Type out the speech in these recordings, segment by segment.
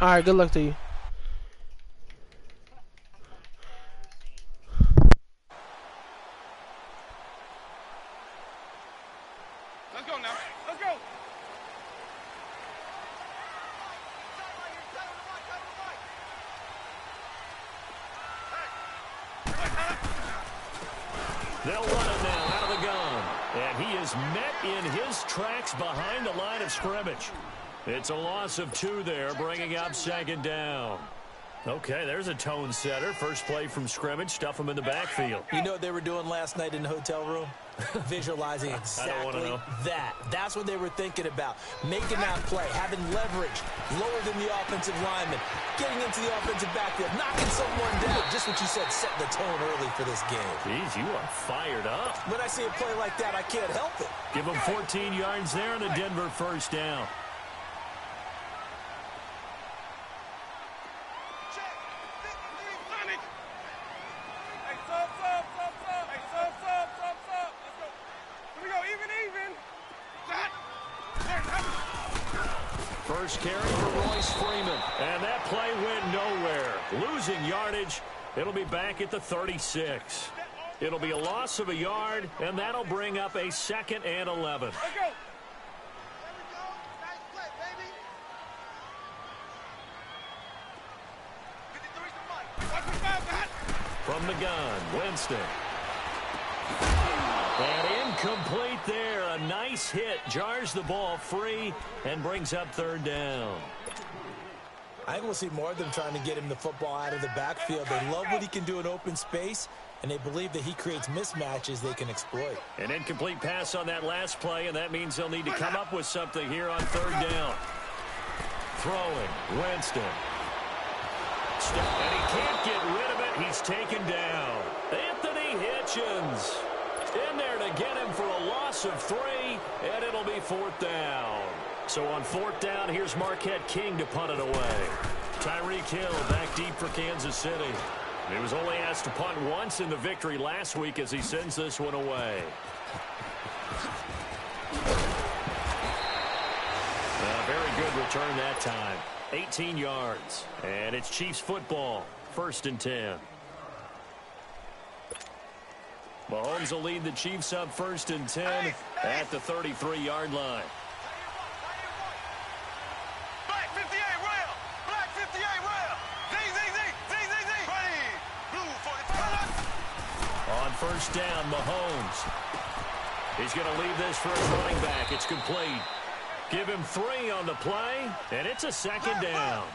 All right, good luck to you. Let's go now. Let's go. They'll run it now out of the gun. And he is met in his tracks behind the line of scrimmage. It's a loss of 2 there, bringing up second down. Okay, there's a tone setter. First play from scrimmage, stuff him in the backfield. You know what they were doing last night in the hotel room? Visualizing exactly that. That's what they were thinking about. Making that play, having leverage, lower than the offensive lineman, getting into the offensive backfield, knocking someone down. Just what you said, setting the tone early for this game. Jeez, you are fired up. When I see a play like that, I can't help it. Give them 14 yards there and a Denver first down. First carry for Royce Freeman. And that play went nowhere. Losing yardage. It'll be back at the 36. It'll be a loss of a yard, and that'll bring up a 2nd and 11. Let's go. From the gun, Winston. And incomplete there. A nice hit. Jars the ball free and brings up 3rd down. I think we'll see more of them trying to get him the football out of the backfield. They love what he can do in open space, and they believe that he creates mismatches they can exploit. An incomplete pass on that last play, and that means they'll need to come up with something here on 3rd down. Throwing, Winston. And he can't get rid of it. He's taken down. Anthony Hitchens in there to get him for a loss of 3, and it'll be 4th down. So on 4th down, here's Marquette King to punt it away. Tyreek Hill back deep for Kansas City. He was only asked to punt once in the victory last week as he sends this one away. A very good return that time. 18 yards. And it's Chiefs football. 1st and 10. Mahomes will lead the Chiefs up 1st and 10 at the 33-yard line. Black 58 rail. Black 58 rail. Z. Blue 40. On 1st down, Mahomes. He's going to leave this for his running back. It's complete. Give him 3 on the play, and it's a 2nd down.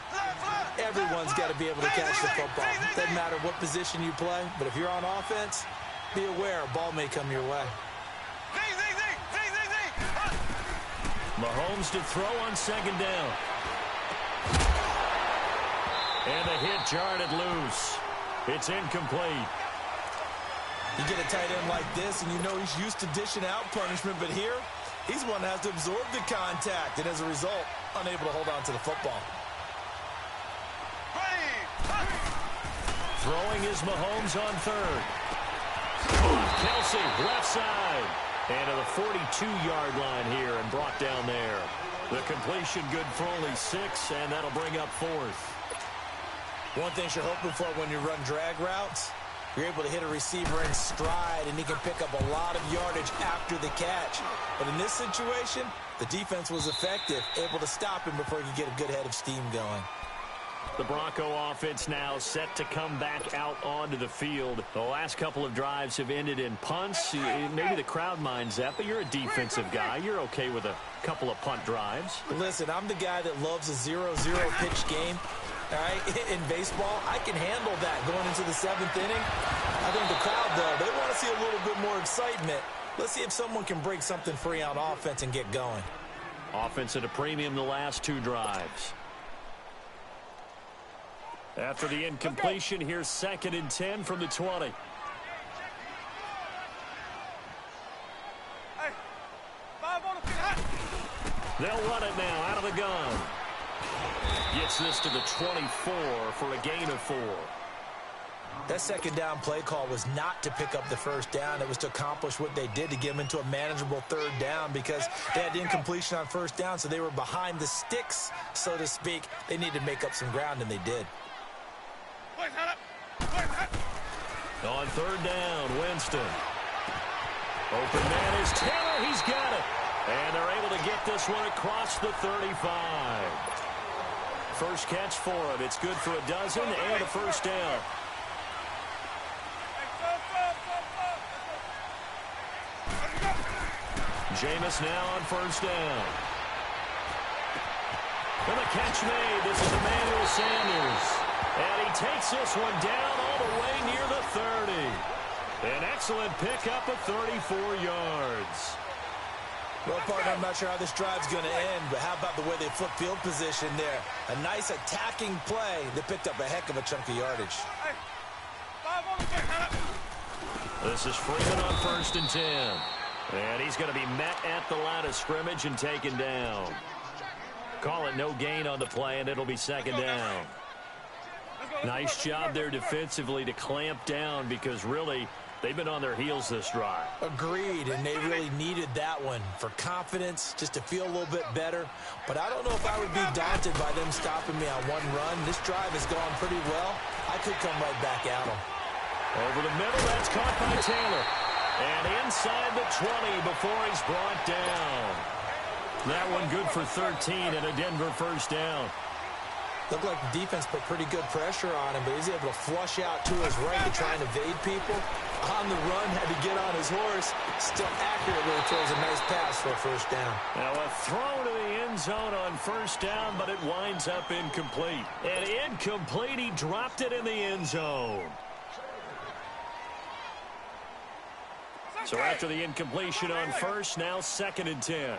Everyone's got to be able to catch the football. Doesn't matter what position you play, but if you're on offense, be aware a ball may come your way. Mahomes to throw on 2nd down. And the hit jarred it loose. It's incomplete. You get a tight end like this, and you know he's used to dishing out punishment, but here, he's one that has to absorb the contact, and as a result, unable to hold on to the football. Throwing is Mahomes on 3rd. Kelsey, left side. And to the 42-yard line here and brought down there. The completion good for only 6, and that'll bring up 4th. One thing you're hoping for when you run drag routes, you're able to hit a receiver in stride, and he can pick up a lot of yardage after the catch. But in this situation, the defense was effective, able to stop him before he could get a good head of steam going. The Bronco offense now set to come back out onto the field. The last couple of drives have ended in punts. Maybe the crowd minds that, but you're a defensive guy. You're okay with a couple of punt drives. Listen, I'm the guy that loves a 0-0 pitch game. All right, in baseball, I can handle that going into the 7th inning. I think the crowd, though, they want to see a little bit more excitement. Let's see if someone can break something free on offense and get going. Offense at a premium the last 2 drives. After the incompletion, here's 2nd and 10 from the 20. They'll run it now out of the gun. Gets this to the 24 for a gain of 4. That second down play call was not to pick up the first down. It was to accomplish what they did, to get them into a manageable third down, because they had the incompletion on first down, so they were behind the sticks, so to speak. They needed to make up some ground, and they did. On third down, Winston. Open man is Taylor. He's got it. And they're able to get this one across the 35. First catch for him. It's good for a dozen and a first down. Jameis now on first down. And the catch made. This is Emmanuel Sanders. And he takes this one down all the way near the 30. An excellent pickup of 34 yards. Well, partner, I'm not sure how this drive's going to end, but how about the way they flip field position there? A nice attacking play that picked up a heck of a chunk of yardage. This is Freeman on first and 10. And he's going to be met at the line of scrimmage and taken down. Call it no gain on the play, and it'll be second down. Nice job there defensively to clamp down, because really they've been on their heels this drive. Agreed, and they really needed that one for confidence, just to feel a little bit better. But I don't know if I would be daunted by them stopping me on one run. This drive has gone pretty well. I could come right back at them. Over the middle, that's caught by Taylor. And inside the 20 before he's brought down. That one good for 13 and a Denver first down. Looked like the defense put pretty good pressure on him, but he's able to flush out to his right to try and evade people. On the run, had to get on his horse. Still accurately throws a nice pass for a first down. Now a throw to the end zone on first down, but it winds up incomplete. And incomplete, he dropped it in the end zone. So after the incompletion on first, now second and 10.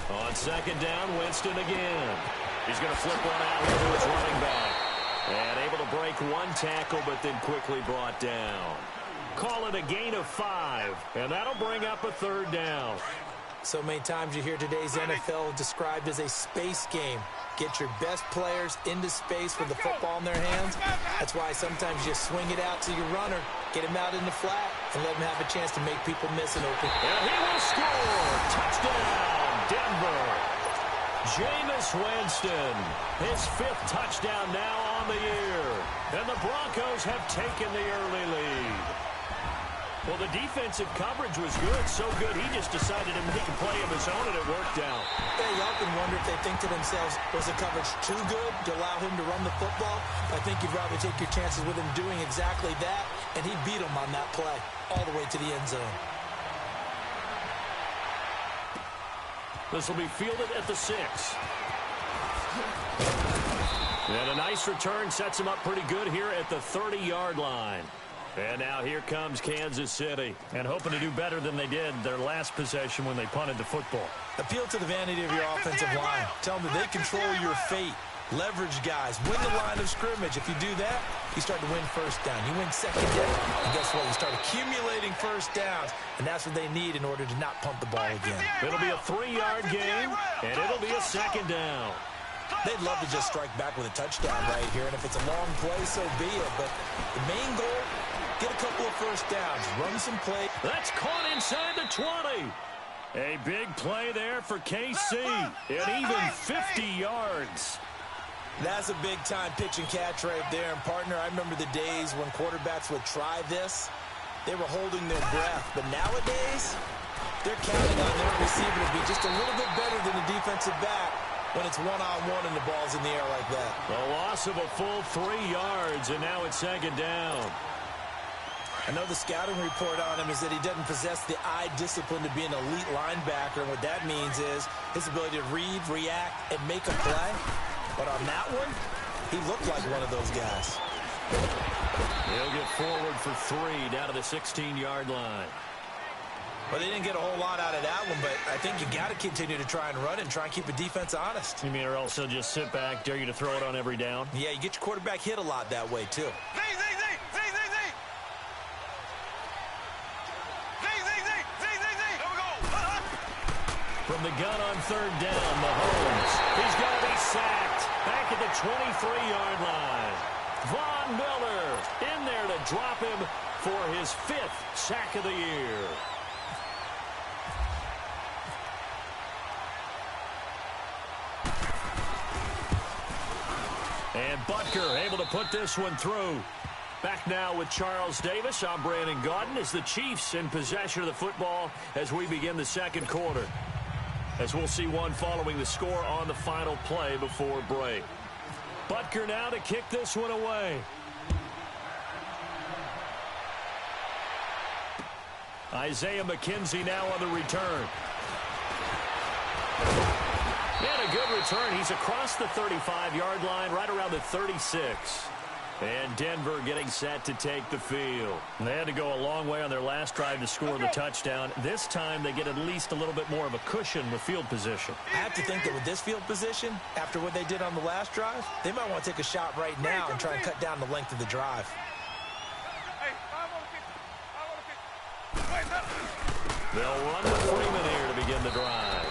On second down, Winston again. He's going to flip one out here to his running back. And able to break one tackle, but then quickly brought down. Call it a gain of 5, and that'll bring up a third down. So many times you hear today's NFL described as a space game. Get your best players into space with the football in their hands. That's why sometimes you swing it out to your runner, get him out in the flat, and let him have a chance to make people miss an open. And he will score. Touchdown, Denver. Jameis Winston, his 5th touchdown now on the year. And the Broncos have taken the early lead. Well, the defensive coverage was good, so good he just decided to make a play of his own, and it worked out. Yeah, you often wonder if they think to themselves, was the coverage too good to allow him to run the football? I think you'd rather take your chances with him doing exactly that, and he beat him on that play all the way to the end zone. This will be fielded at the 6. And a nice return sets him up pretty good here at the 30-yard line. And now here comes Kansas City, and hoping to do better than they did their last possession when they punted the football. Appeal to the vanity of your offensive line. Tell them that they control your fate. Leverage guys. Win the line of scrimmage. If you do that, you start to win first down. You win second down. And guess what? You start accumulating first downs, and that's what they need in order to not punt the ball again. It'll be a 3-yard gain, and it'll be a second down. They'd love to just strike back with a touchdown right here, and if it's a long play, so be it. But the main goal, get a couple of first downs, run some play. That's caught inside the 20. A big play there for KC, and even 50 yards. That's a big-time pitch and catch right there. And, partner, I remember the days when quarterbacks would try this. They were holding their breath. But nowadays, they're counting on their receiver to be just a little bit better than the defensive back when it's one-on-one and the ball's in the air like that. A loss of a full 3 yards, and now it's second down. I know the scouting report on him is that he doesn't possess the eye discipline to be an elite linebacker. And what that means is his ability to read, react, and make a play. But on that one, he looked like one of those guys. He'll get forward for 3 down to the 16-yard line. Well, they didn't get a whole lot out of that one, but I think you got to continue to try and run and try and keep the defense honest. You mean or also just sit back, dare you to throw it on every down? Yeah, you get your quarterback hit a lot that way, too. From the gun on third down, Mahomes. He's going to be sacked. Back at the 23-yard line. Von Miller in there to drop him for his 5th sack of the year. And Butker able to put this one through. Back now with Charles Davis. I'm Brandon Gaudin as the Chiefs in possession of the football as we begin the second quarter. As we'll see one following the score on the final play before break. Butker now to kick this one away. Isaiah McKenzie now on the return. And a good return. He's across the 35-yard line, right around the 36. And Denver getting set to take the field. They had to go a long way on their last drive to score the touchdown. This time they get at least a little bit more of a cushion with field position. I have to think that with this field position, after what they did on the last drive, they might want to take a shot right now and try and cut down the length of the drive. They'll run with Freeman here to begin the drive.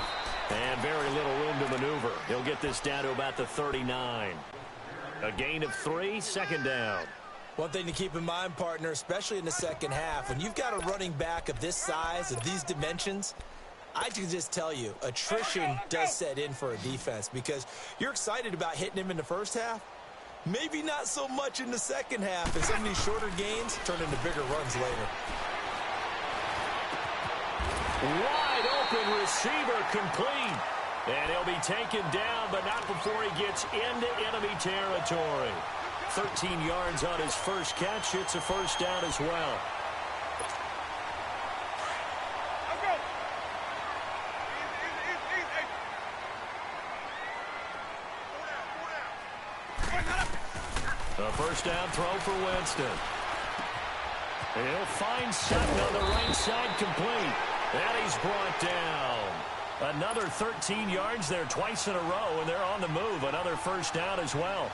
And very little room to maneuver. He'll get this down to about the 39. A gain of 3, second down. One thing to keep in mind, partner, especially in the second half, when you've got a running back of this size, of these dimensions, I can just tell you, attrition does set in for a defense because you're excited about hitting him in the first half. Maybe not so much in the second half, and some of these shorter gains turn into bigger runs later. Wide open receiver complete. And he'll be taken down, but not before he gets into enemy territory. 13 yards on his first catch. It's a first down as well. A first down throw for Winston. He'll find Sutton on the right side complete. And he's brought down. Another 13 yards there twice in a row, and they're on the move. Another first down as well.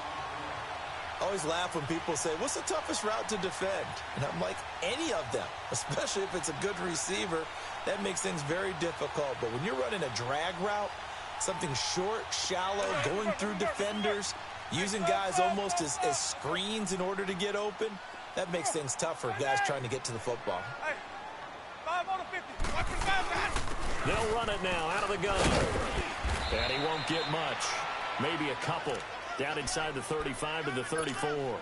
I always laugh when people say, what's the toughest route to defend? And I'm like, any of them, especially if it's a good receiver. That makes things very difficult. But when you're running a drag route, something short, shallow, going through defenders, using guys almost as screens in order to get open, that makes things tough for guys trying to get to the football. They'll run it now out of the gun. And he won't get much. Maybe a couple. Down inside the 35 to the 34.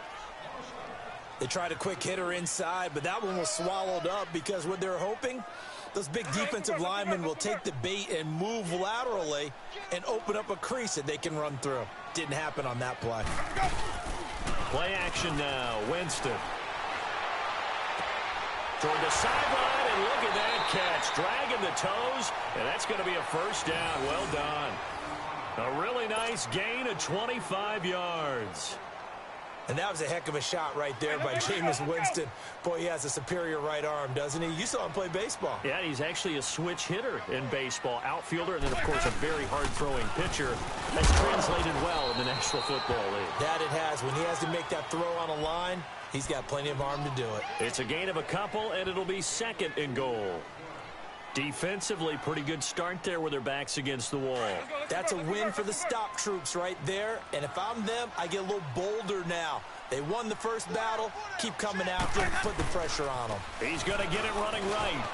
They tried a quick hitter inside, but that one was swallowed up because what they're hoping, those big defensive linemen will take the bait and move laterally and open up a crease that they can run through. Didn't happen on that play. Play action now. Winston. Toward the sideline, and look at that catch. Dragging the toes, and that's going to be a first down. Well done. A really nice gain of 25 yards. And that was a heck of a shot right there by Jameis Winston. Boy, he has a superior right arm, doesn't he? You saw him play baseball. Yeah, he's actually a switch hitter in baseball. Outfielder, and then, of course, a very hard-throwing pitcher. That's translated well in the National Football League. That it has. When he has to make that throw on a line, he's got plenty of arm to do it. It's a gain of a couple, and it'll be second and goal. Defensively, pretty good start there with their backs against the wall. That's a win for the stop troops right there. And if I'm them, I get a little bolder now. They won the first battle. Keep coming after him. Put the pressure on him. He's going to get it running right.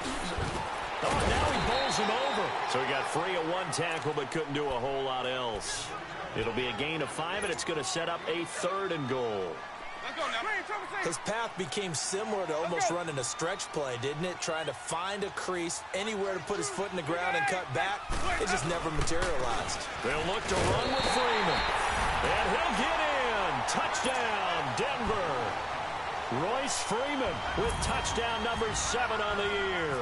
Oh, now he bowls him over. So he got free of one tackle but couldn't do a whole lot else. It'll be a gain of 5, and it's going to set up a third and goal. His path became similar to almost running a stretch play, didn't it? Trying to find a crease, anywhere to put his foot in the ground and cut back. It just never materialized. They'll look to run with Freeman. And he'll get in. Touchdown, Denver. Royce Freeman with touchdown number 7 on the year.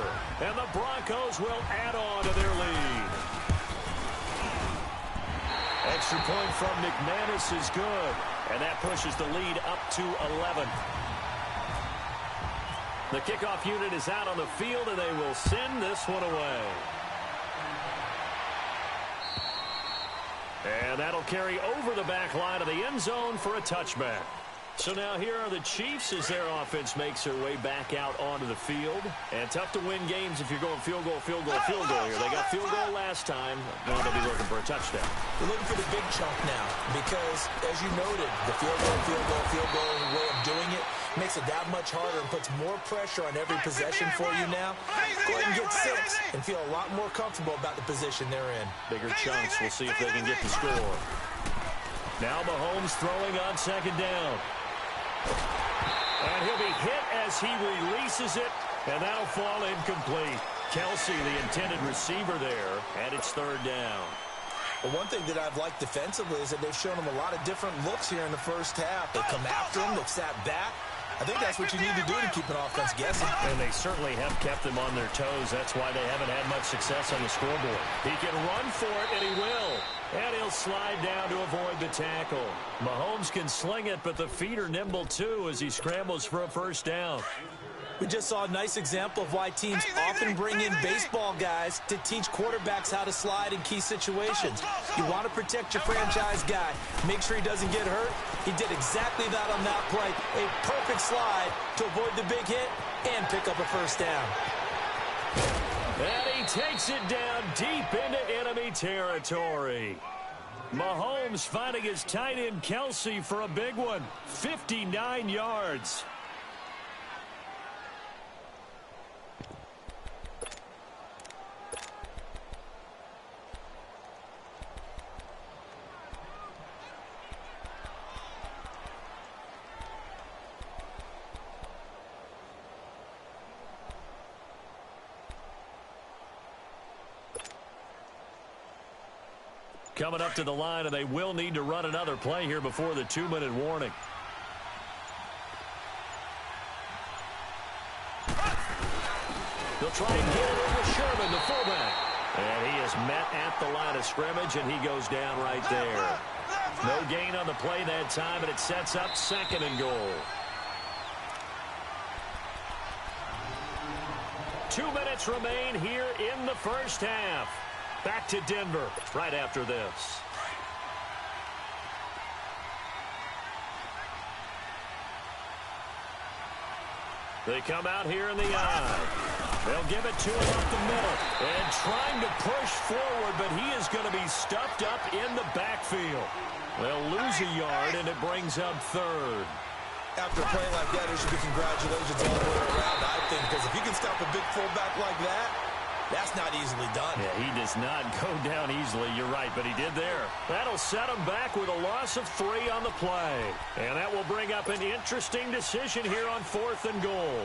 And the Broncos will add on to their lead. Extra point from McManus is good. And that pushes the lead up to 11. The kickoff unit is out on the field, and they will send this one away. And that'll carry over the back line of the end zone for a touchback. So now here are the Chiefs as their offense makes their way back out onto the field. And tough to win games if you're going field goal, field goal, field goal here. They got field goal last time. Now they'll be looking for a touchdown. They're looking for the big chunk now because, as you noted, the field goal, field goal, field goal way of doing it makes it that much harder and puts more pressure on every possession for you now. Go ahead and get 6 and feel a lot more comfortable about the position they're in. Bigger chunks. We'll see if they can get the score. Now Mahomes throwing on second down. And he'll be hit as he releases it, and that'll fall incomplete. Kelsey, the intended receiver there, and it's third down. Well, one thing that I've liked defensively is that they've shown him a lot of different looks here in the first half. They come after him, they've sat back. I think that's what you need to do to keep an offense guessing. And they certainly have kept them on their toes. That's why they haven't had much success on the scoreboard. He can run for it, and he will. And he'll slide down to avoid the tackle. Mahomes can sling it, but the feet are nimble, too, as he scrambles for a first down. We just saw a nice example of why teams often bring in baseball guys to teach quarterbacks how to slide in key situations. You want to protect your franchise guy. Make sure he doesn't get hurt. He did exactly that on that play. A perfect slide to avoid the big hit and pick up a first down. And he takes it down deep into enemy territory. Mahomes finding his tight end Kelsey for a big one. 59 yards. Coming up to the line, and they will need to run another play here before the 2-minute warning. They'll try and get it over Sherman, the fullback. And he is met at the line of scrimmage, and he goes down right there. No gain on the play that time, and it sets up 2nd and goal. 2 minutes remain here in the first half. Back to Denver right after this. They come out here in the eye. They'll give it to him up the middle. And trying to push forward, but he is going to be stuffed up in the backfield. They'll lose a yard, and it brings up 3rd. After a play like that, there should be congratulations all the way around, I think, because if you can stop a big fullback like that, that's not easily done. Yeah, he does not go down easily. You're right, but he did there. That'll set him back with a loss of 3 on the play. And that will bring up an interesting decision here on 4th and goal.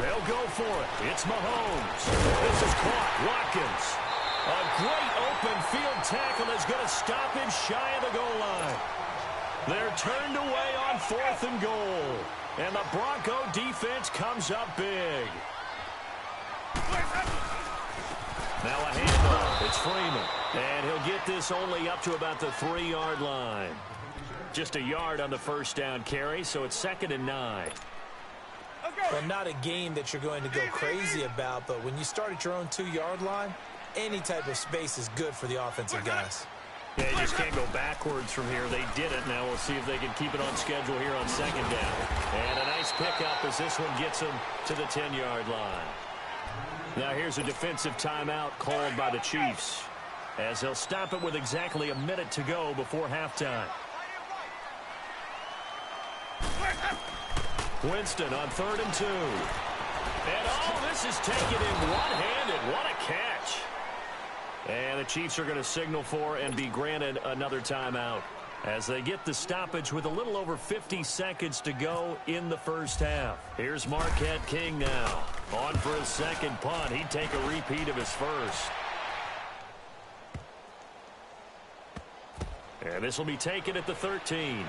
They'll go for it. It's Mahomes. This is caught. Watkins. A great open field tackle is going to stop him shy of the goal line. They're turned away on 4th and goal. And the Bronco defense comes up big. Now a handoff. It's Freeman. And he'll get this only up to about the 3-yard line. Just a yard on the first down carry, so it's 2nd and 9. Well, not a game that you're going to go crazy about, but when you start at your own 2-yard line, any type of space is good for the offensive guys. Yeah, you just can't go backwards from here. They did it. Now we'll see if they can keep it on schedule here on 2nd down. And a nice pickup as this one gets them to the 10-yard line. Now here's a defensive timeout called by the Chiefs, as they'll stop it with exactly a minute to go before halftime. Winston on 3rd and 2. And this is taken in one-handed. What a catch. And the Chiefs are going to signal for and be granted another timeout as they get the stoppage with a little over 50 seconds to go in the first half. Here's Marquette King now. On for his 2nd punt. He'd take a repeat of his first. And this will be taken at the 13.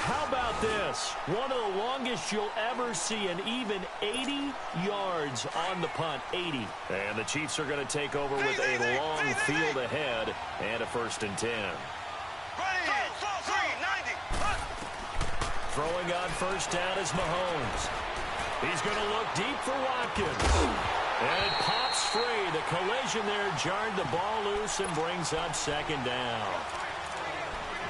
How about this? One of the longest you'll ever see, an even 80 yards on the punt. 80. And the Chiefs are going to take over with a long field ahead and a 1st and 10. Throwing on first down is Mahomes. He's going to look deep for Watkins. And it pops free. The collision there jarred the ball loose and brings up second down.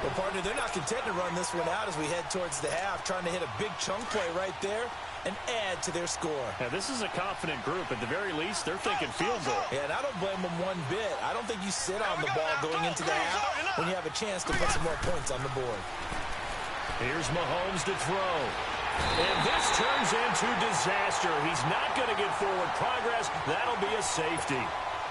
Well, partner, they're not content to run this one out as we head towards the half, trying to hit a big chunk play right there and add to their score. Yeah, this is a confident group. At the very least, they're thinking field goal. Yeah, and I don't blame them one bit. I don't think you sit on the ball going into the half when you have a chance to put some more points on the board. Here's Mahomes to throw. And this turns into disaster. He's not going to get forward progress. That'll be a safety.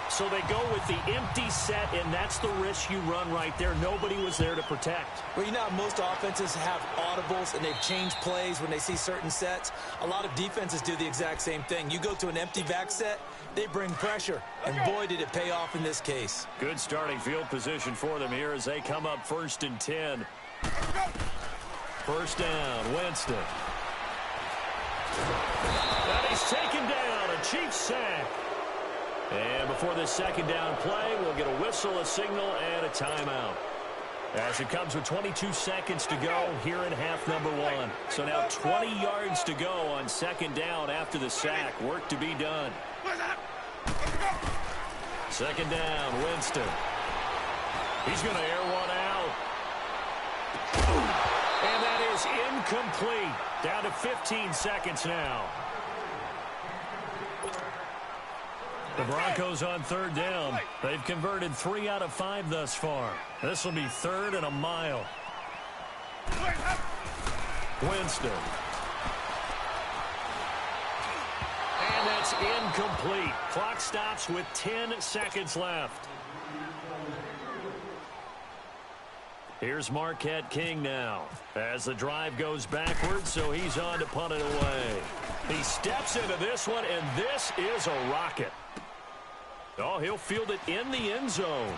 So they go with the empty set, and that's the risk you run right there. Nobody was there to protect. Well, you know how most offenses have audibles, and they've changed plays when they see certain sets. A lot of defenses do the exact same thing. You go to an empty back set, they bring pressure, and boy, did it pay off in this case. Good starting field position for them here as they come up 1st and 10. First down, Winston. And he's taken down, a Chiefs sack. And before this second down play, we'll get a whistle, a signal, and a timeout. As it comes with 22 seconds to go here in half number 1. So now 20 yards to go on second down after the sack. Work to be done. Second down, Winston. He's going to air one out. And that is incomplete. Down to 15 seconds now. The Broncos on third down. They've converted 3 out of 5 thus far. This will be 3rd and a mile. Winston. And that's incomplete. Clock stops with 10 seconds left. Here's Marquette King now as the drive goes backwards, so he's on to punt it away. He steps into this one, and this is a rocket. Oh, he'll field it in the end zone.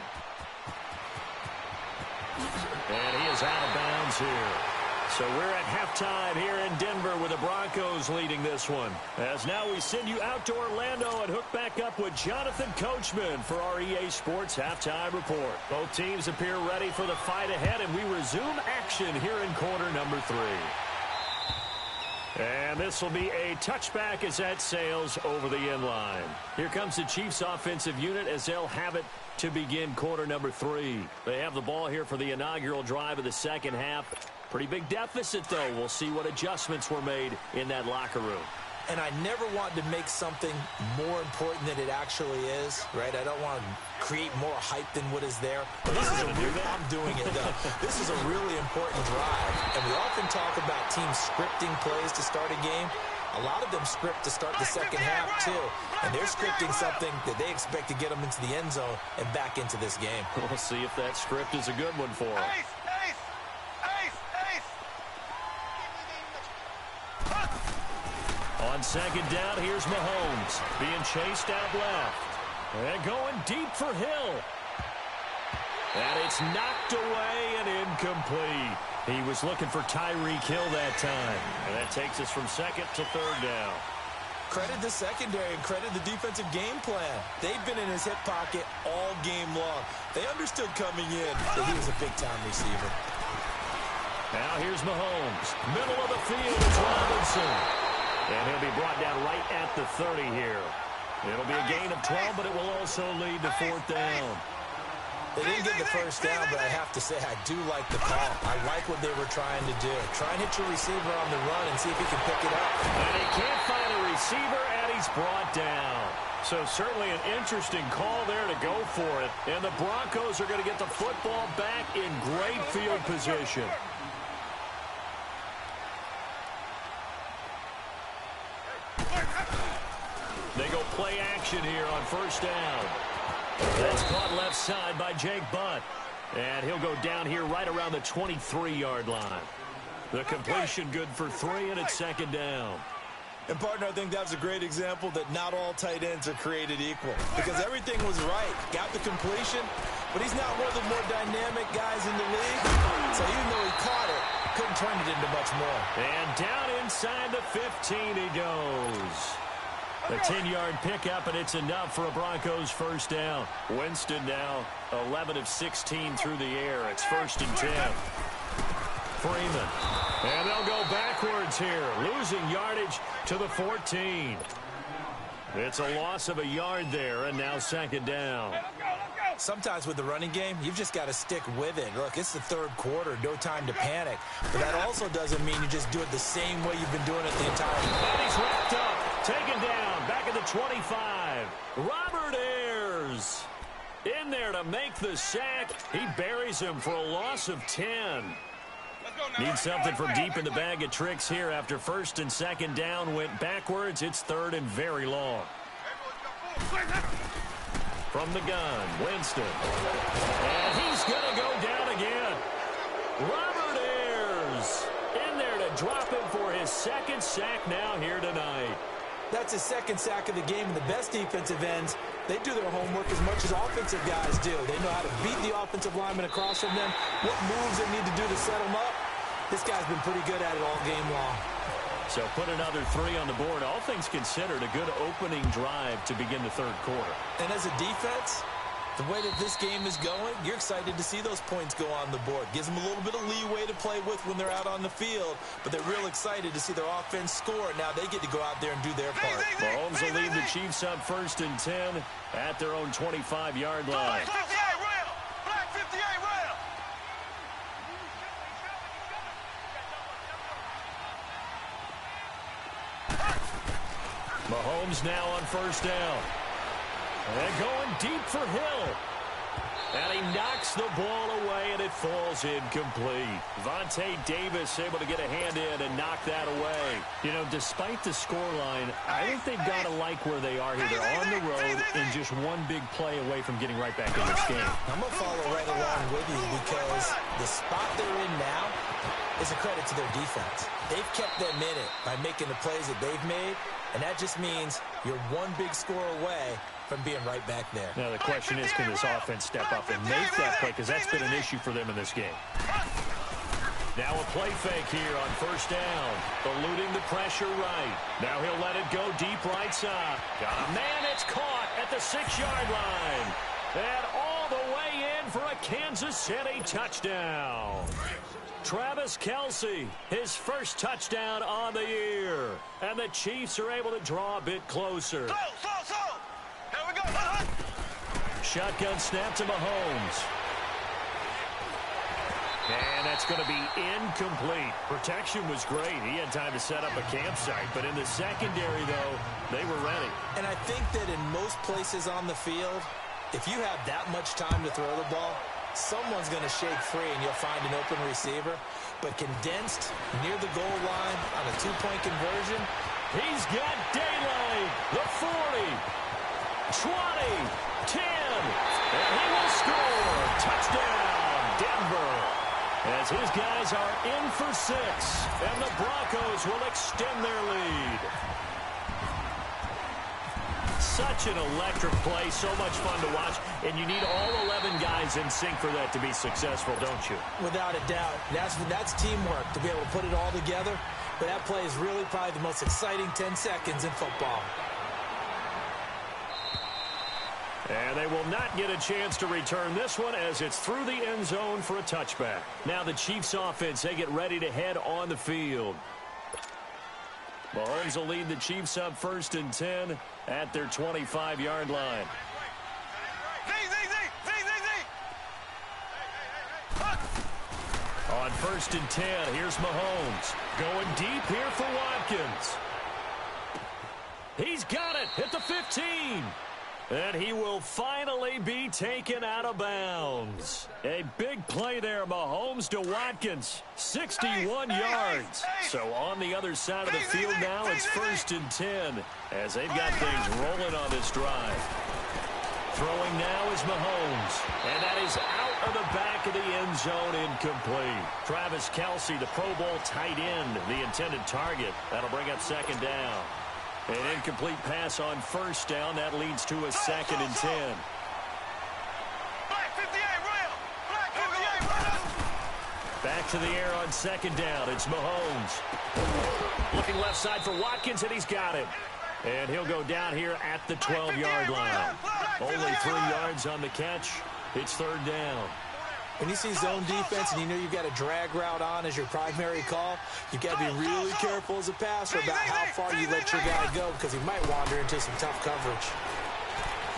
And he is out of bounds here. So we're at halftime here in Denver with the Broncos leading this one. As now we send you out to Orlando and hook back up with Jonathan Coachman for our EA Sports Halftime Report. Both teams appear ready for the fight ahead, and we resume action here in quarter number 3. And this will be a touchback as that sails over the end line. Here comes the Chiefs offensive unit as they'll have it to begin quarter number 3. They have the ball here for the inaugural drive of the second half. Pretty big deficit, though. We'll see what adjustments were made in that locker room. And I never want to make something more important than it actually is, right? I don't want to create more hype than what is there. But this is I'm doing it, though. This is a really important drive. And we often talk about teams scripting plays to start a game. A lot of them script to start the second half, too. And they're scripting something that they expect to get them into the end zone and back into this game. We'll see if that script is a good one for them. On second down, here's Mahomes being chased out left. And going deep for Hill. And it's knocked away and incomplete. He was looking for Tyreek Hill that time. And that takes us from second to third down. Credit the secondary and credit the defensive game plan. They've been in his hip pocket all game long. They understood coming in that he was a big-time receiver. Now here's Mahomes. Middle of the field is Robinson. And he'll be brought down right at the 30 here. It'll be a gain of 12, but it will also lead to fourth down. They didn't get the first down, but I have to say I do like the call. I like what they were trying to do. Try and hit your receiver on the run and see if he can pick it up. And he can't find a receiver, and he's brought down. So certainly an interesting call there to go for it. And the Broncos are going to get the football back in great field position. They go play action here on first down. That's caught left side by Jake Butt. And he'll go down here right around the 23-yard line. The completion good for 3, and it's second down. And, partner, I think that was a great example that not all tight ends are created equal. Because everything was right. Got the completion, but he's not one of the more dynamic guys in the league. So even though he caught it, couldn't turn it into much more. And down inside the 15 he goes. The 10-yard pickup, and it's enough for a Broncos first down. Winston now 11 of 16 through the air. It's 1st and 10. Freeman. And they'll go backwards here, losing yardage to the 14. It's a loss of a yard there, and now second down. Let's go, let's go. Sometimes with the running game, you've just got to stick with it. Look, it's the third quarter, no time to panic. But that also doesn't mean you just do it the same way you've been doing it the entire time. And he's wrapped up, taken down, back at the 25. Robert Ayers in there to make the sack. He buries him for a loss of 10. Let's go now. Needs something from deep in the bag of tricks here after first and second down went backwards. It's third and very long. From the gun, Winston. And he's going to go down again. Robert Ayers in there to drop him for his second sack now here tonight. That's his second sack of the game, and the best defensive ends, they do their homework as much as offensive guys do. They know how to beat the offensive lineman across from them, what moves they need to do to set them up. This guy's been pretty good at it all game long. So put another 3 on the board. All things considered, a good opening drive to begin the third quarter. And as a defense, the way that this game is going, you're excited to see those points go on the board. Gives them a little bit of leeway to play with when they're out on the field, but they're real excited to see their offense score. Now they get to go out there and do their part. Mahomes will lead the Chiefs up first and 10 at their own 25-yard line. Black 58 rail. Black 58 rail. Mahomes now on first down. And going deep for Hill. And he knocks the ball away, and it falls incomplete. Vontae Davis able to get a hand in and knock that away. You know, despite the scoreline, I think they've got to like where they are here. They're on the road and just one big play away from getting right back in this game. I'm going to follow right along with you because the spot they're in now is a credit to their defense. They've kept them in it by making the plays that they've made, and that just means you're one big score away from being right back there. Now the question is, can this offense step up and make that play? Because that's been an issue for them in this game. Now a play fake here on first down. Eluding the pressure right. Now he'll let it go deep right side. Got a man, it's caught at the 6-yard line. And all the way in for a Kansas City touchdown. Travis Kelce, his first touchdown on the year. And the Chiefs are able to draw a bit closer. So. Here we go. Shotgun snap to Mahomes. And that's going to be incomplete. Protection was great. He had time to set up a campsite. But in the secondary, though, they were ready. And I think that in most places on the field, if you have that much time to throw the ball, someone's going to shake free and you'll find an open receiver. But condensed near the goal line on a 2-point conversion, he's got daylight. The 40. 20, 10, and he will score. Touchdown, Denver. As his guys are in for 6, and the Broncos will extend their lead. Such an electric play, so much fun to watch, and you need all 11 guys in sync for that to be successful, don't you? Without a doubt. That's teamwork to be able to put it all together, but that play is really probably the most exciting 10 seconds in football. And they will not get a chance to return this one as it's through the end zone for a touchback. Now the Chiefs offense, they get ready to head on the field. Mahomes will lead the Chiefs up first and 10 at their 25-yard line. On first and 10, here's Mahomes. Going deep here for Watkins. He's got it at the 15. And he will finally be taken out of bounds. A big play there, Mahomes to Watkins. 61 yards. So on the other side of the field now, it's first and 10 as they've got things rolling on this drive. Throwing now is Mahomes. And that is out of the back of the end zone, incomplete. Travis Kelce, the Pro Bowl tight end, the intended target. That'll bring up second down. An incomplete pass on first down. That leads to a second and 10. Black 58 rail. Black 58 rail. Back to the air on second down. It's Mahomes. Looking left side for Watkins, and he's got it. And he'll go down here at the 12-yard line. Only 3 yards on the catch. It's third down. When you see zone defense and you know you've got a drag route on as your primary call, you've got to be really careful as a passer about how far you let your guy go because he might wander into some tough coverage.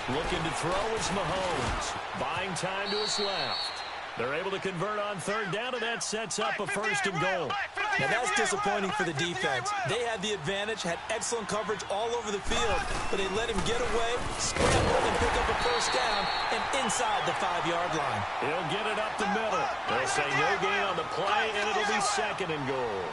Looking to throw is Mahomes. Buying time to his left. They're able to convert on third down, and that sets up a first and goal. Now that's disappointing for the defense. They had the advantage, had excellent coverage all over the field, but they let him get away, scramble, and pick up a first down, and inside the 5-yard line. He'll get it up the middle. They'll say no gain on the play, and it'll be second and goal.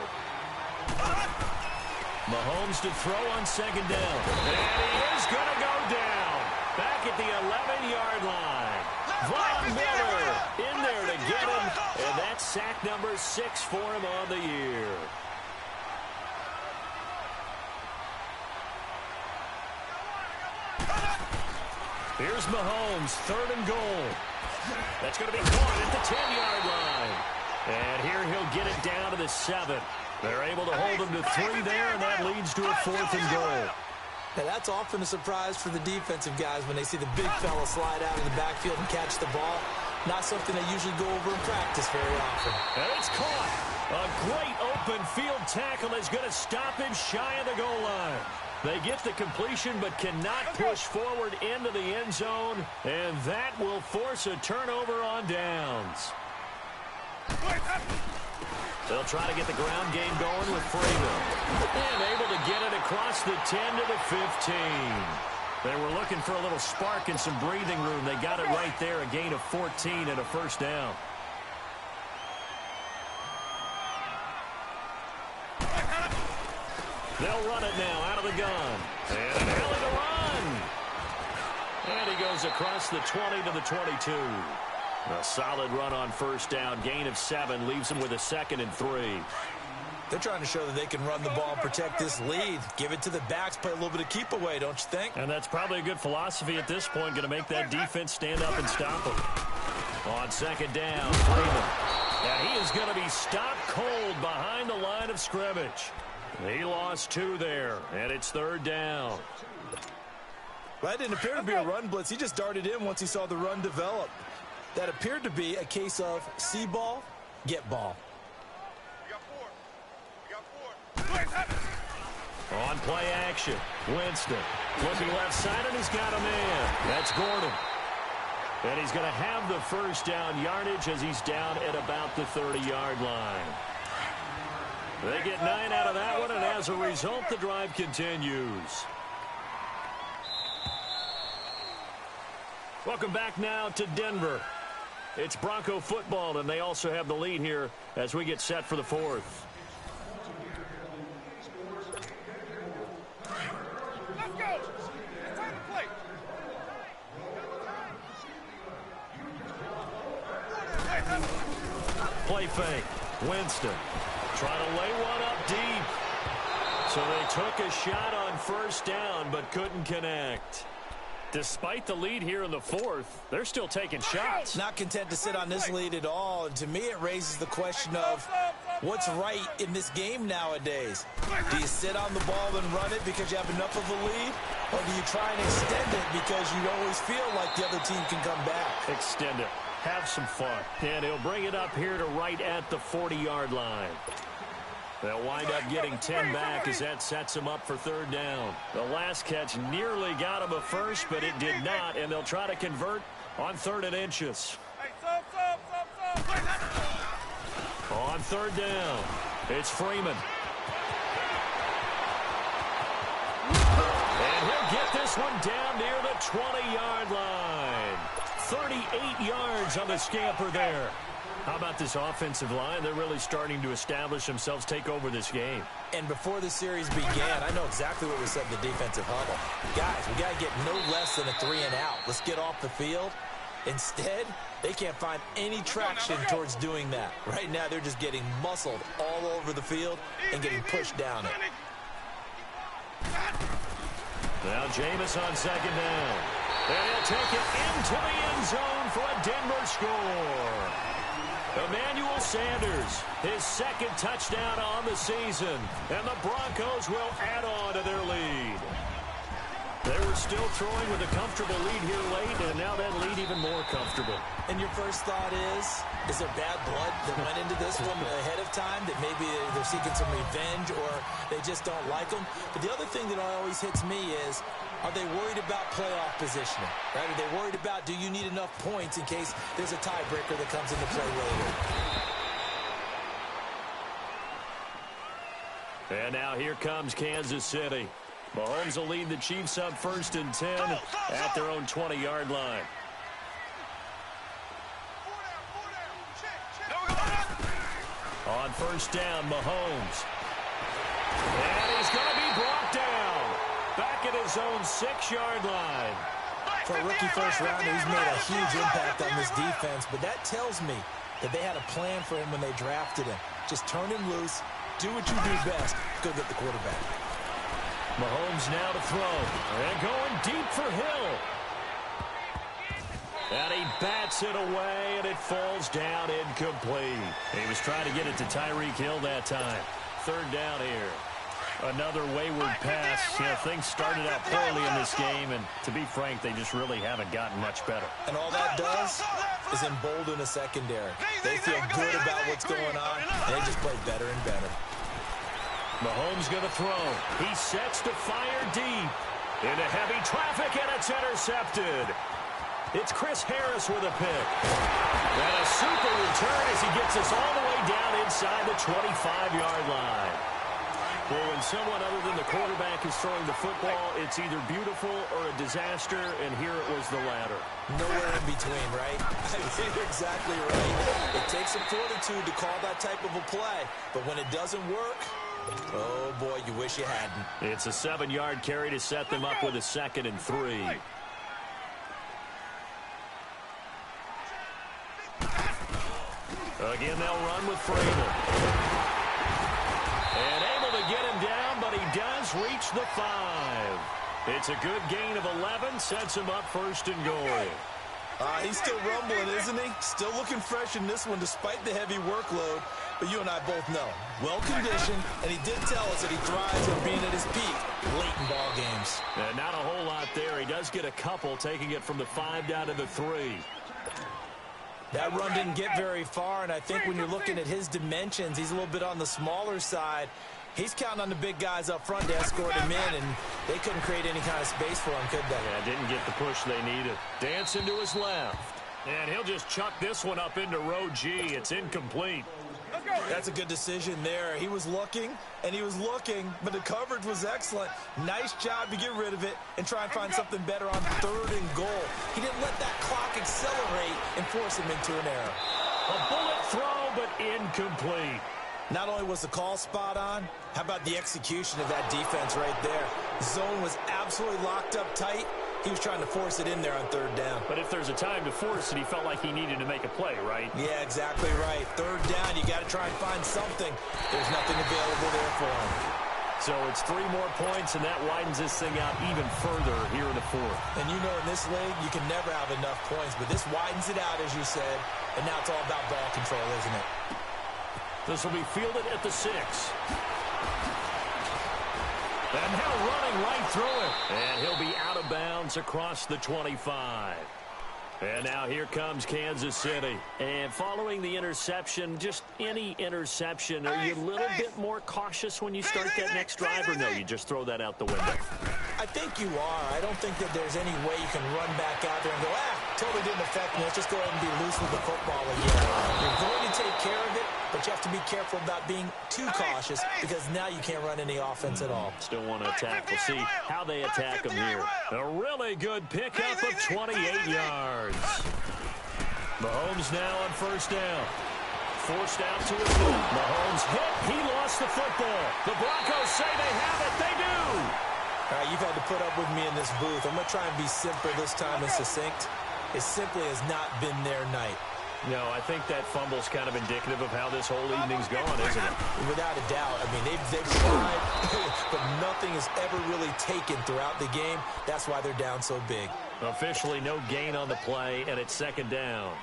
Mahomes to throw on second down. And he is going to go down. Back at the 11-yard line. Von Miller in there to get him, and that's sack number 6 for him on the year. Here's Mahomes, third and goal. That's going to be caught at the 10-yard line. And here he'll get it down to the 7. They're able to hold him to 3 there, and that leads to a fourth and goal. Now, that's often a surprise for the defensive guys when they see the big fella slide out of the backfield and catch the ball. Not something they usually go over in practice very often. And it's caught. A great open field tackle is going to stop him shy of the goal line. They get the completion but cannot push forward into the end zone, and that will force a turnover on downs. They'll try to get the ground game going with Freeman. And able to get it across the 10 to the 15. They were looking for a little spark and some breathing room. They got it right there, a gain of 14 and a first down. They'll run it now out of the gun. And an alley to run. And he goes across the 20 to the 22. A solid run on first down. Gain of 7 leaves him with a second and 3. They're trying to show that they can run the ball and protect this lead. Give it to the backs, play a little bit of keep away, don't you think? And that's probably a good philosophy at this point. Going to make that defense stand up and stop him. On second down, Freeman. And he is going to be stopped cold behind the line of scrimmage. He lost 2 there, and it's third down. Well, that didn't appear to be a run blitz. He just darted in once he saw the run develop. That appeared to be a case of see ball, get ball. On play action, Winston looking left side, and he's got a man. That's Gordon. And he's going to have the first down yardage as he's down at about the 30-yard line. They get 9 out of that one, and as a result, the drive continues. Welcome back now to Denver. It's Bronco football, and they also have the lead here as we get set for the fourth. Let's go. It's time to play. Play fake. Winston trying to lay one up deep. So they took a shot on first down but couldn't connect. Despite the lead here in the fourth, they're still taking shots. Not content to sit on this lead at all. And to me, it raises the question of what's right in this game nowadays. Do you sit on the ball and run it because you have enough of a lead? Or do you try and extend it because you always feel like the other team can come back? Extend it. Have some fun. And he'll bring it up here to right at the 40-yard line. They'll wind up getting 10 back as that sets them up for third down. The last catch nearly got him a first, but it did not, and they'll try to convert on 3rd and inches. On third down, it's Freeman. And he'll get this one down near the 20-yard line. 38 yards on the scamper there. How about this offensive line? They're really starting to establish themselves, take over this game. And before the series began, I know exactly what we said in the defensive huddle. Guys, we got to get no less than a 3 and out. Let's get off the field. Instead, they can't find any traction towards doing that. Right now, they're just getting muscled all over the field and getting pushed down it. Now Jameis on second down. And he'll take it into the end zone for a Denver score. Emmanuel Sanders, his second touchdown on the season, and the Broncos will add on to their lead. They were still throwing with a comfortable lead here late, and now that lead even more comfortable. And your first thought is there bad blood that went into this one ahead of time, that maybe they're seeking some revenge or they just don't like them? But the other thing that always hits me is, are they worried about playoff positioning? Right? Are they worried about, do you need enough points in case there's a tiebreaker that comes into play later? And now here comes Kansas City. Mahomes will lead the Chiefs up 1st and 10 at their own 20-yard line. On 1st down, Mahomes. And he's going to be brought down back at his own 6-yard line. For a rookie first rounder, he's made a huge impact on this defense, but that tells me that they had a plan for him when they drafted him. Just turn him loose, do what you do best, go get the quarterback. Mahomes now to throw. And going deep for Hill. And he bats it away, and it falls down incomplete. He was trying to get it to Tyreek Hill that time. 3rd down here. Another wayward pass. You know, things started out poorly in this game, and to be frank, they just really haven't gotten much better. And all that does is embolden a secondary. They feel good about what's going on, and they just play better and better. Mahomes going to throw. He sets to fire deep. Into heavy traffic, and it's intercepted. It's Chris Harris with a pick. And a super return as he gets us all the way down inside the 25-yard line. Well, when someone other than the quarterback is throwing the football, it's either beautiful or a disaster, and here it was the latter. Nowhere in between, right? I think you're exactly right. It takes some fortitude to call that type of a play, but when it doesn't work, oh, boy, you wish you hadn't. It's a 7-yard carry to set them up with a 2nd and 3. Again, they'll run with Vrabel. And able to get him down, but he does reach the 5. It's a good gain of 11, sets him up 1st and goal. He's still rumbling, isn't he? Still looking fresh in this one despite the heavy workload. But you and I both know, well-conditioned, and he did tell us that he thrives on being at his peak late in ball games. And not a whole lot there. He does get a couple, taking it from the 5 down to the 3. That run didn't get very far, and I think when you're looking at his dimensions, he's a little bit on the smaller side. He's counting on the big guys up front to escort him in, and they couldn't create any kind of space for him, could they? Yeah, didn't get the push they needed. Dancing to his left. And he'll just chuck this one up into row G. It's incomplete. That's a good decision there. He was looking, and he was looking, but the coverage was excellent. Nice job to get rid of it and try and find something better on 3rd and goal. He didn't let that clock accelerate and force him into an error. A bullet throw, but incomplete. Not only was the call spot on, how about the execution of that defense right there? Zone was absolutely locked up tight. He was trying to force it in there on 3rd down. But if there's a time to force it, he felt like he needed to make a play, right? Yeah, exactly right. 3rd down, you got to try and find something. There's nothing available there for him. So it's 3 more points, and that widens this thing out even further here in the 4th. And you know in this league, you can never have enough points, but this widens it out, as you said, and now it's all about ball control, isn't it? This will be fielded at the 6. And now running right through it. And he'll be out of bounds across the 25. And now here comes Kansas City. And following the interception, just any interception, are you a little bit more cautious when you start that next drive, or no, you just throw that out the window? I think you are. I don't think that there's any way you can run back out there and go, totally didn't affect me. Let's just go ahead and be loose with the football again. You're going to take care of it, but you have to be careful about being too cautious because now you can't run any offense at all. Still want to attack. We'll see how they attack them here. A really good pickup of 28 yards. Mahomes now on 1st down. Forced out to his left. Mahomes hit. He lost the football. The Broncos say they have it. They do. All right, you've had to put up with me in this booth. I'm going to try and be simple this time and succinct. It simply has not been their night. No, I think that fumble's kind of indicative of how this whole evening's gone, isn't it? Without a doubt. I mean, they've tried, but nothing is ever really taken throughout the game. That's why they're down so big. Officially no gain on the play, and it's 2nd down.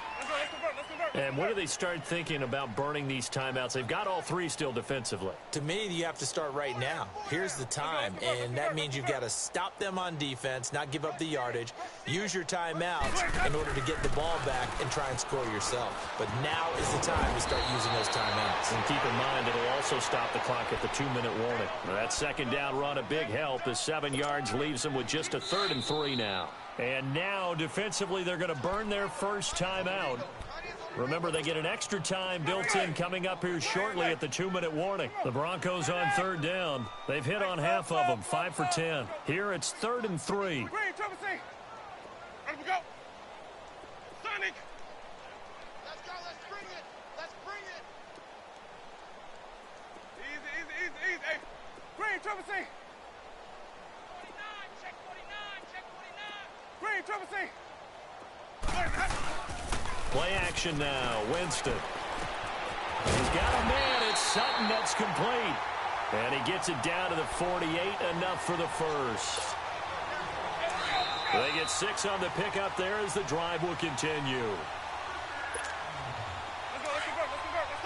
And when do they start thinking about burning these timeouts? They've got all three still defensively. To me, you have to start right now. Here's the time, and that means you've got to stop them on defense, not give up the yardage, use your timeouts in order to get the ball back and try and score yourself. But now is the time to start using those timeouts. And keep in mind, it'll also stop the clock at the 2-minute warning. That second down run, a big help as 7 yards leaves them with just a 3rd and 3 now. And now, defensively, they're going to burn their first timeout. Remember, they get an extra time built in coming up here shortly at the 2-minute warning. The Broncos on 3rd down. They've hit on half of them, 5 for 10. Here it's 3rd and 3. Green, Trevor, see. Ready to go. Sonic. Let's go. Let's bring it. Let's bring it. Easy, easy, easy, easy. Hey. Green, Trevor, see. 49. Check 49. Check 49. Green, Trevor, see. Play action now. Winston. He's got a man. It's Sutton that's complete. And he gets it down to the 48. Enough for the first. They get 6 on the pickup there as the drive will continue. Let's go, let's go, let's go, let's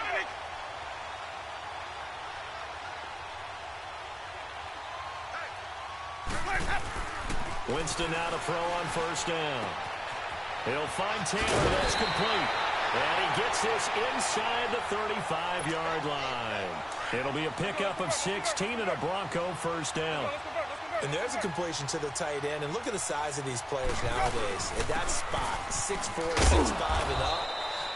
go. Winston now to throw on 1st down. He'll find Taylor. That's complete. And he gets this inside the 35-yard line. It'll be a pickup of 16 and a Bronco 1st down. And there's a completion to the tight end. And look at the size of these players nowadays. At that spot, 6'4", 6'5", and up.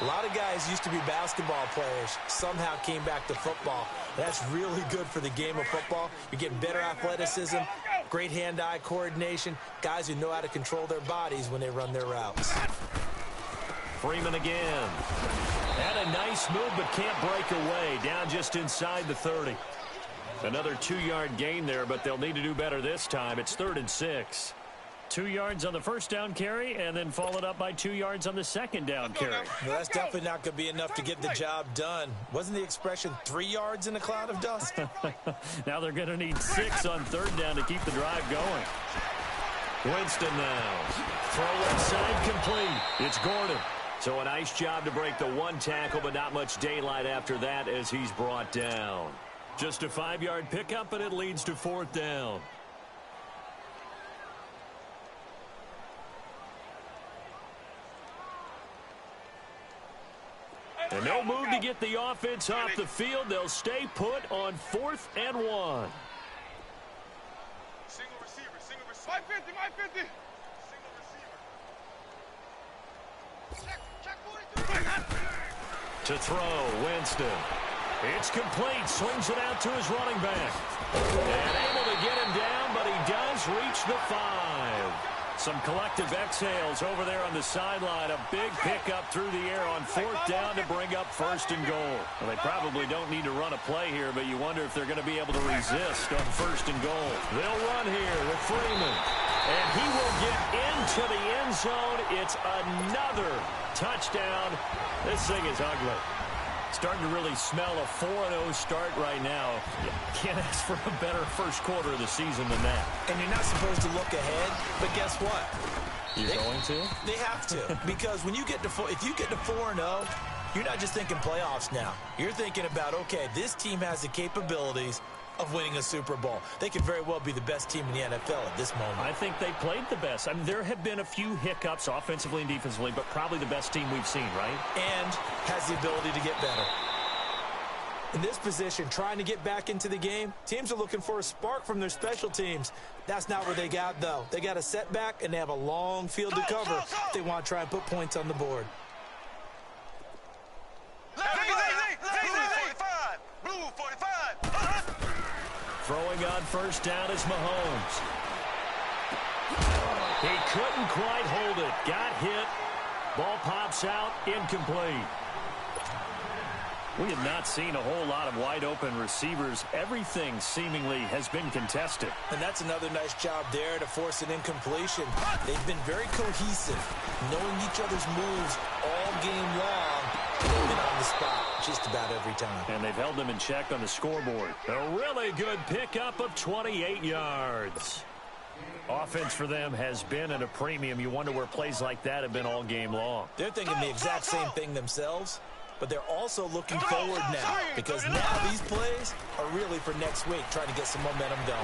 A lot of guys used to be basketball players, somehow came back to football. That's really good for the game of football. You're getting better athleticism, great hand-eye coordination, guys who know how to control their bodies when they run their routes. Freeman again. Had a nice move, but can't break away. Down just inside the 30. Another 2-yard gain there, but they'll need to do better this time. It's 3rd and 6. 2 yards on the 1st down carry, and then followed up by 2 yards on the 2nd down carry. Well, that's definitely not going to be enough to get the job done. Wasn't the expression 3 yards in a cloud of dust? Now they're going to need 6 on 3rd down to keep the drive going. Winston now. Throw inside complete. It's Gordon. So a nice job to break the 1 tackle, but not much daylight after that as he's brought down. Just a 5-yard pickup, and it leads to 4th down. And no move to get the offense off the field. They'll stay put on 4th and 1. Single receiver, single receiver. 550, 550. Single receiver. Check 43. To throw, Winston. It's complete. Swings it out to his running back. And able to get him down, but he does reach the 5. Some collective exhales over there on the sideline. A big pickup through the air on 4th down to bring up 1st and goal. Well, they probably don't need to run a play here, but you wonder if they're going to be able to resist on 1st and goal. They'll run here with Freeman. And he will get into the end zone. It's another touchdown. This thing is ugly. Starting to really smell a 4-0 start right now. You can't ask for a better first quarter of the season than that. And you're not supposed to look ahead, but guess what? You're going to? They have to. Because when you get to if you get to 4-0, you're not just thinking playoffs now. You're thinking about, okay, this team has the capabilities of winning a Super Bowl. They could very well be the best team in the NFL at this moment. I think they played the best. I mean, there have been a few hiccups offensively and defensively, but probably the best team we've seen, right? And has the ability to get better. In this position, trying to get back into the game, teams are looking for a spark from their special teams. That's not what they got, though. They got a setback, and they have a long field to cover if they want to try and put points on the board. Blue 45. Blue 45. Throwing on 1st down is Mahomes. He couldn't quite hold it. Got hit. Ball pops out. Incomplete. We have not seen a whole lot of wide-open receivers. Everything seemingly has been contested. And that's another nice job there to force an incompletion. They've been very cohesive, knowing each other's moves all game long. They've been on the spot just about every time. And they've held them in check on the scoreboard. A really good pickup of 28 yards. Offense for them has been at a premium. You wonder where plays like that have been all game long. They're thinking the exact same thing themselves, but they're also looking forward now because now these plays are really for next week, trying to get some momentum going.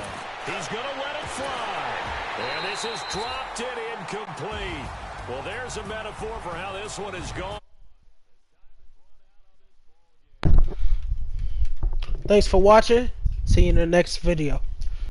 He's going to let it fly. And this is dropped it incomplete. Well, there's a metaphor for how this one is gone. Thanks for watching. See you in the next video.